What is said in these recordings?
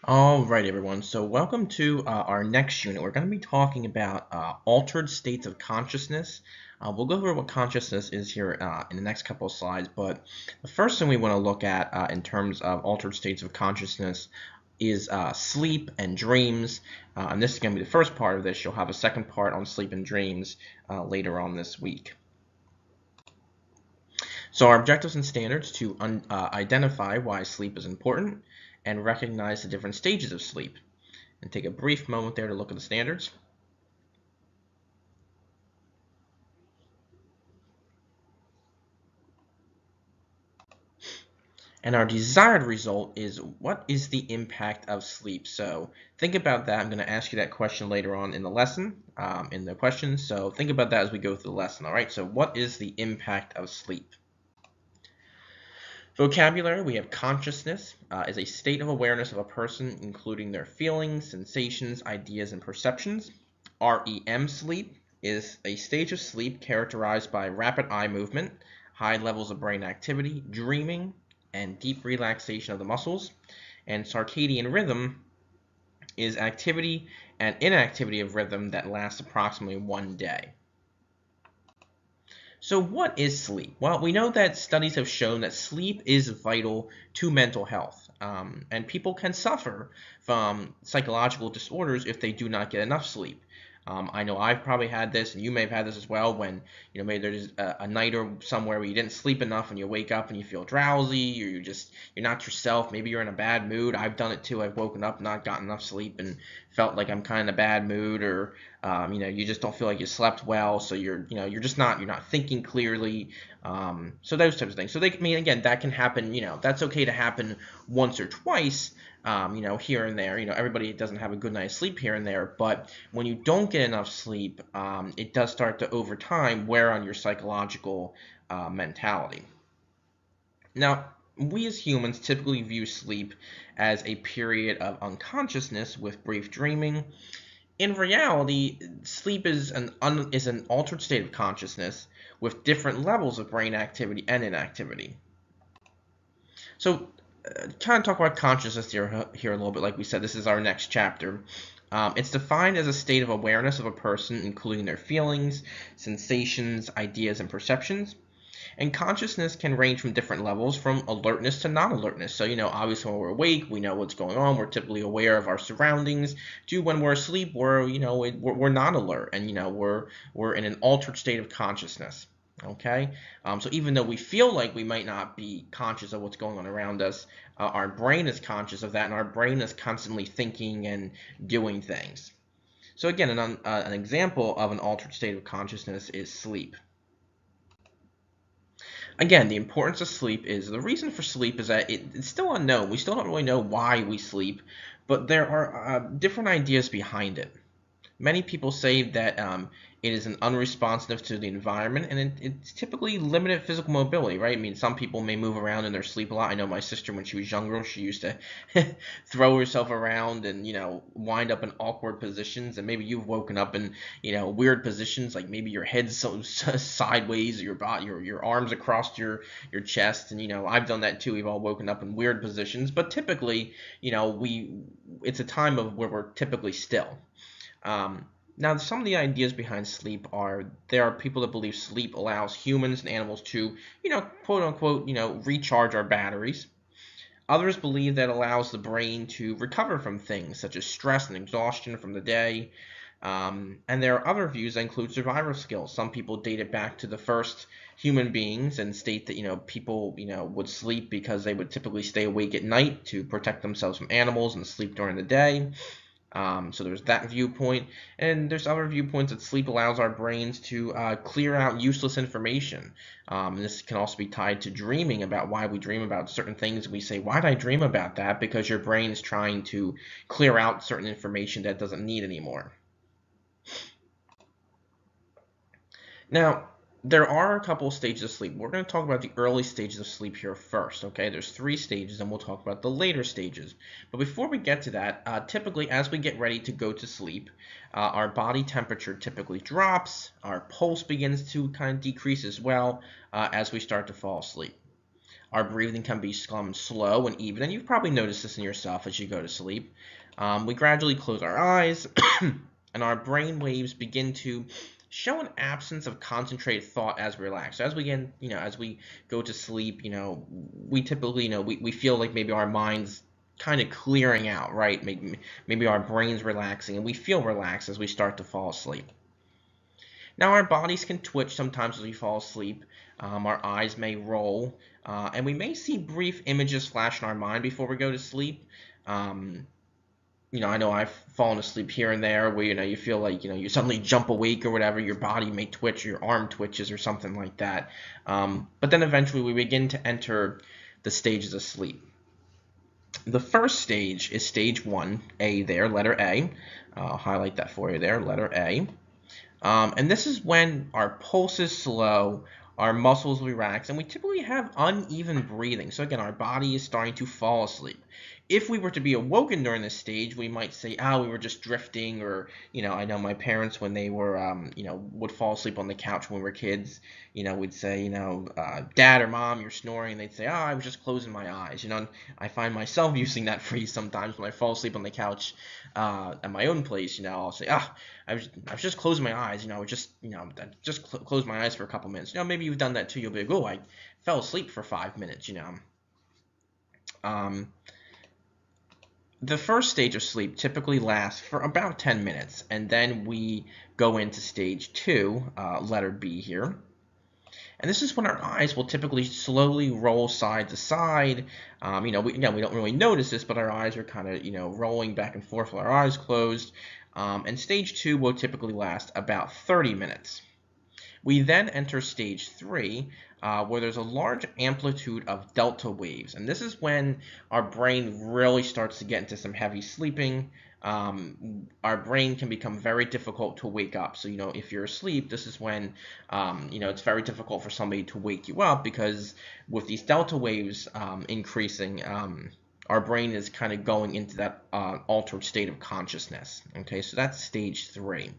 All right, everyone. So, welcome to our next unit. We're going to be talking about altered states of consciousness. We'll go over what consciousness is here in the next couple of slides. But the first thing we want to look at in terms of altered states of consciousness is sleep and dreams. And this is going to be the first part of this. You'll have a second part on sleep and dreams later on this week. So our objectives and standards to identify why sleep is important and recognize the different stages of sleep. And take a brief moment there to look at the standards. And our desired result is, what is the impact of sleep? So think about that. I'm going to ask you that question later on in the lesson, in the questions. So think about that as we go through the lesson. All right. So what is the impact of sleep? Vocabulary, we have consciousness is a state of awareness of a person, including their feelings, sensations, ideas, and perceptions. REM sleep is a stage of sleep characterized by rapid eye movement, high levels of brain activity, dreaming, and deep relaxation of the muscles. And circadian rhythm is activity and inactivity of rhythm that lasts approximately 1 day. So what is sleep? Well, we know that studies have shown that sleep is vital to mental health, and people can suffer from psychological disorders if they do not get enough sleep. I know I've probably had this, and you may have had this as well, when maybe there's a night or somewhere where you didn't sleep enough, and you wake up and you feel drowsy, or you're not yourself. Maybe you're in a bad mood. I've done it too. I've woken up, not gotten enough sleep, and felt like I'm kind of in a bad mood, or you just don't feel like you slept well, so you're not thinking clearly. So those types of things. So again, that can happen. That's okay to happen once or twice. Here and there. Everybody doesn't have a good night's sleep here and there, but when you don't get enough sleep, it does start to, over time, wear on your psychological mentality. Now, we as humans typically view sleep as a period of unconsciousness with brief dreaming. In reality, sleep is an altered state of consciousness with different levels of brain activity and inactivity. So, kind of talk about consciousness here a little bit. Like we said, this is our next chapter. It's defined as a state of awareness of a person, including their feelings, sensations, ideas, and perceptions. And consciousness can range from different levels, from alertness to non-alertness. So, obviously when we're awake, we know what's going on. We're typically aware of our surroundings. To when we're asleep, we're non-alert, and we're in an altered state of consciousness. Okay, so even though we feel like we might not be conscious of what's going on around us, our brain is conscious of that, and our brain is constantly thinking and doing things. So again, an example of an altered state of consciousness is sleep. Again, the importance of sleep is, the reason for sleep is that it's still unknown. We still don't really know why we sleep, but there are different ideas behind it. Many people say that it is an unresponsive to the environment, and it's typically limited physical mobility, right? I mean, some people may move around in their sleep a lot. I know my sister, when she was younger, she used to throw herself around and, wind up in awkward positions. And maybe you've woken up in, weird positions, like maybe your head's sideways, or your arms across your chest. And, I've done that too. We've all woken up in weird positions. But typically, it's a time of where we're typically still. Now, some of the ideas behind sleep are, there are people that believe sleep allows humans and animals to, quote unquote, recharge our batteries. Others believe that allows the brain to recover from things such as stress and exhaustion from the day. And there are other views that include survival skills. Some people date it back to the first human beings and state that, people, would sleep because they would typically stay awake at night to protect themselves from animals and sleep during the day. So there's that viewpoint, and there's other viewpoints that sleep allows our brains to clear out useless information. And this can also be tied to dreaming, about why we dream about certain things. We say, why did I dream about that? Because your brain is trying to clear out certain information that it doesn't need anymore. Now, there are a couple of stages of sleep. We're going to talk about the early stages of sleep here first, okay? There's 3 stages, and we'll talk about the later stages. But before we get to that, typically as we get ready to go to sleep, our body temperature typically drops, our pulse begins to kind of decrease as well as we start to fall asleep. Our breathing can become slow and even, and you've probably noticed this in yourself as you go to sleep. We gradually close our eyes, and our brain waves begin to show an absence of concentrated thought as we relax. So as we get, as we go to sleep, we typically, we feel like maybe our minds kind of clearing out, right? Maybe our brain's relaxing, and we feel relaxed as we start to fall asleep. Now, our bodies can twitch sometimes as we fall asleep. Our eyes may roll, and we may see brief images flash in our mind before we go to sleep. Um, I know I've fallen asleep here and there where, you feel like, you suddenly jump awake or whatever, your body may twitch, your arm twitches or something like that. But then eventually we begin to enter the stages of sleep. The first stage is stage 1, A there, letter A. I'll highlight that for you there, letter A. And this is when our pulse is slow, our muscles relax, and we typically have uneven breathing. So again, our body is starting to fall asleep. If we were to be awoken during this stage, we might say, we were just drifting, or, I know my parents, when they were, would fall asleep on the couch when we were kids, we'd say, Dad or Mom, you're snoring, and they'd say, I was just closing my eyes, and I find myself using that phrase sometimes when I fall asleep on the couch at my own place, I'll say, I was just closing my eyes, I just closed my eyes for a couple minutes. Maybe you've done that too. You'll be like, I fell asleep for 5 minutes, The first stage of sleep typically lasts for about 10 minutes, and then we go into stage 2, letter B here. And this is when our eyes will typically slowly roll side to side. We don't really notice this, but our eyes are kind of, rolling back and forth with our eyes closed. And stage 2 will typically last about 30 minutes. We then enter stage 3, where there's a large amplitude of delta waves. And this is when our brain really starts to get into some heavy sleeping. Our brain can become very difficult to wake up. So, if you're asleep, this is when, it's very difficult for somebody to wake you up, because with these delta waves increasing, our brain is kind of going into that altered state of consciousness. Okay, so that's stage 3.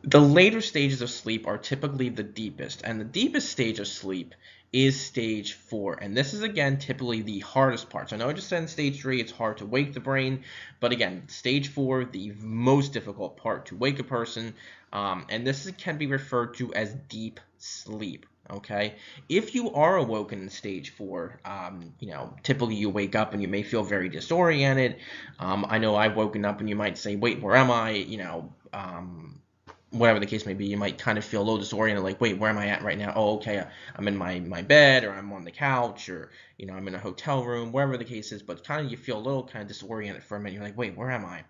The later stages of sleep are typically the deepest, and the deepest stage of sleep is stage 4. And this is, again, typically the hardest part. So I know I just said in stage 3 it's hard to wake the brain, but again, stage 4, the most difficult part to wake a person, and this can be referred to as deep sleep. Okay, if you are awoken in stage 4, typically you wake up and you may feel very disoriented. I know I've woken up and you might say, wait, where am I? Whatever the case may be, you might kind of feel a little disoriented, like, wait, where am I at right now? Oh, okay, I'm in my bed, or I'm on the couch, or, I'm in a hotel room, wherever the case is, but kind of you feel a little kind of disoriented for a minute. You're like, wait, where am I?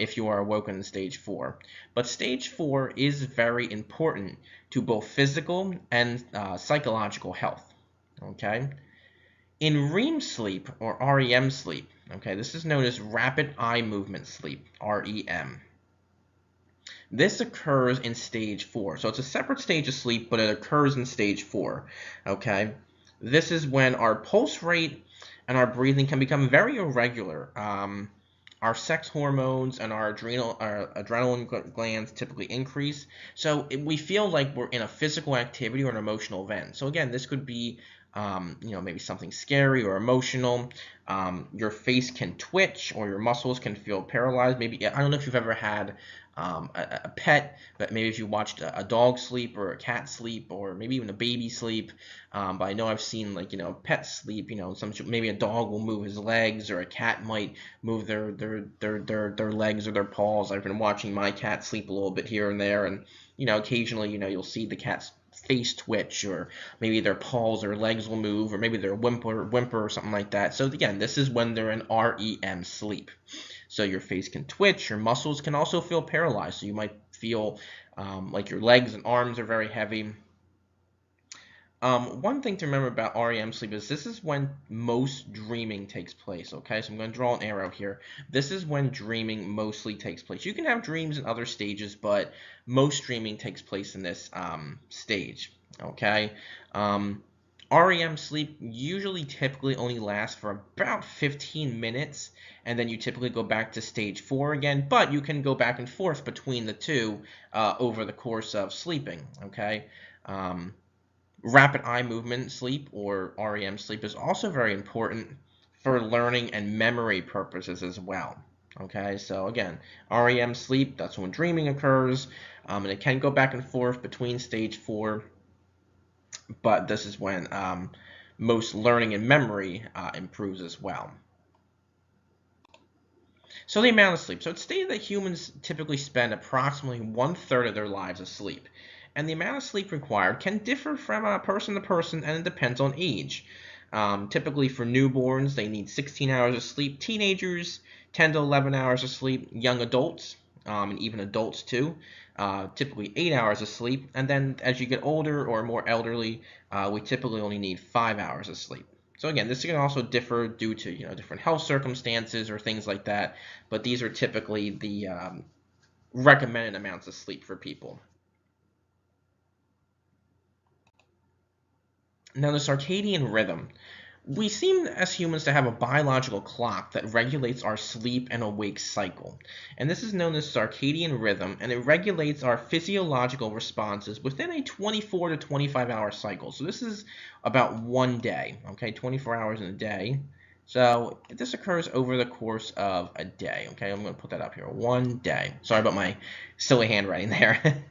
If you are awoken in stage 4. But stage 4 is very important to both physical and psychological health, okay? In REM sleep, or REM sleep, okay, this is known as rapid eye movement sleep, REM. This occurs in stage 4. So it's a separate stage of sleep, but it occurs in stage 4. Okay? This is when our pulse rate and our breathing can become very irregular. Our sex hormones and our adrenaline glands typically increase. So we feel like we're in a physical activity or an emotional event. So again, this could be maybe something scary or emotional. Your face can twitch, or your muscles can feel paralyzed. Maybe, I don't know if you've ever had a pet, but maybe if you watched a dog sleep, or a cat sleep, or maybe even a baby sleep. But I know I've seen, like, pets sleep. Maybe a dog will move his legs, or a cat might move their legs or their paws. I've been watching my cat sleep a little bit here and there, and occasionally, you'll see the cat's face twitch, or maybe their paws or legs will move, or maybe they'll whimper or something like that. So again, this is when they're in REM sleep. So your face can twitch, your muscles can also feel paralyzed. So you might feel like your legs and arms are very heavy. One thing to remember about REM sleep is this is when most dreaming takes place, okay? So I'm going to draw an arrow here. This is when dreaming mostly takes place. You can have dreams in other stages, but most dreaming takes place in this stage, okay? REM sleep usually typically only lasts for about 15 minutes, and then you typically go back to stage 4 again, but you can go back and forth between the two over the course of sleeping, okay? Rapid eye movement sleep, or REM sleep, is also very important for learning and memory purposes as well. Okay, so again, REM sleep, that's when dreaming occurs, and it can go back and forth between stage 4, but this is when most learning and memory improves as well. So the amount of sleep. So it's stated that humans typically spend approximately 1/3 of their lives asleep. And the amount of sleep required can differ from person to person, and it depends on age. Typically for newborns, they need 16 hours of sleep. Teenagers, 10 to 11 hours of sleep. Young adults, and even adults too, typically 8 hours of sleep. And then as you get older or more elderly, we typically only need 5 hours of sleep. So again, this can also differ due to different health circumstances or things like that, but these are typically the recommended amounts of sleep for people. Now, the circadian rhythm. We seem as humans to have a biological clock that regulates our sleep and awake cycle. And this is known as circadian rhythm, and it regulates our physiological responses within a 24 to 25 hour cycle. So this is about one day, okay, 24 hours in a day. So this occurs over the course of a day, okay? I'm going to put that up here, one day. Sorry about my silly handwriting there.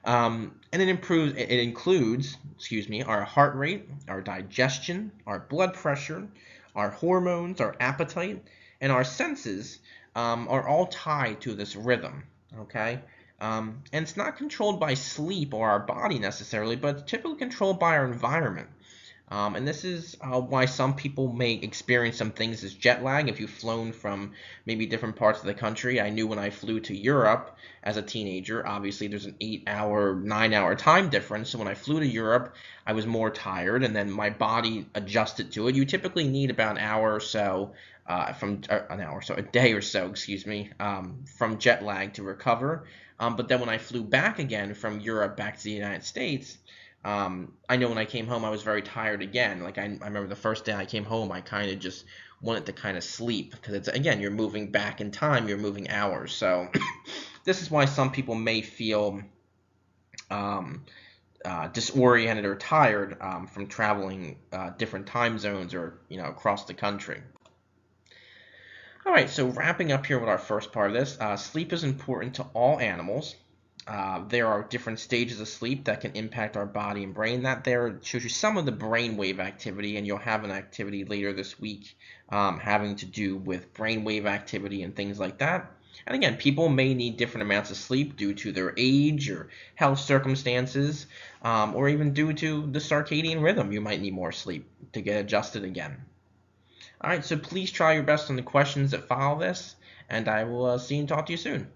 And it includes, excuse me, our heart rate, our digestion, our blood pressure, our hormones, our appetite, and our senses are all tied to this rhythm. Okay, and it's not controlled by sleep or our body necessarily, but it's typically controlled by our environment. And this is why some people may experience some things as jet lag. If you've flown from maybe different parts of the country, I knew when I flew to Europe as a teenager, obviously there's an 8-hour, 9-hour time difference. So when I flew to Europe, I was more tired, and then my body adjusted to it. You typically need about an hour or so a day or so, excuse me, from jet lag to recover. But then when I flew back again from Europe back to the United States, I know when I came home, I was very tired again. Like I remember the first day I came home, I kind of just wanted to kind of sleep because it's again, you're moving back in time, you're moving hours. So this is why some people may feel um, disoriented or tired from traveling different time zones or across the country. All right, so wrapping up here with our first part of this, sleep is important to all animals. There are different stages of sleep that can impact our body and brain. That there shows you some of the brainwave activity, and you'll have an activity later this week having to do with brainwave activity and things like that. And again, people may need different amounts of sleep due to their age or health circumstances, or even due to the circadian rhythm. You might need more sleep to get adjusted again. All right, so please try your best on the questions that follow this, and I will see you and talk to you soon.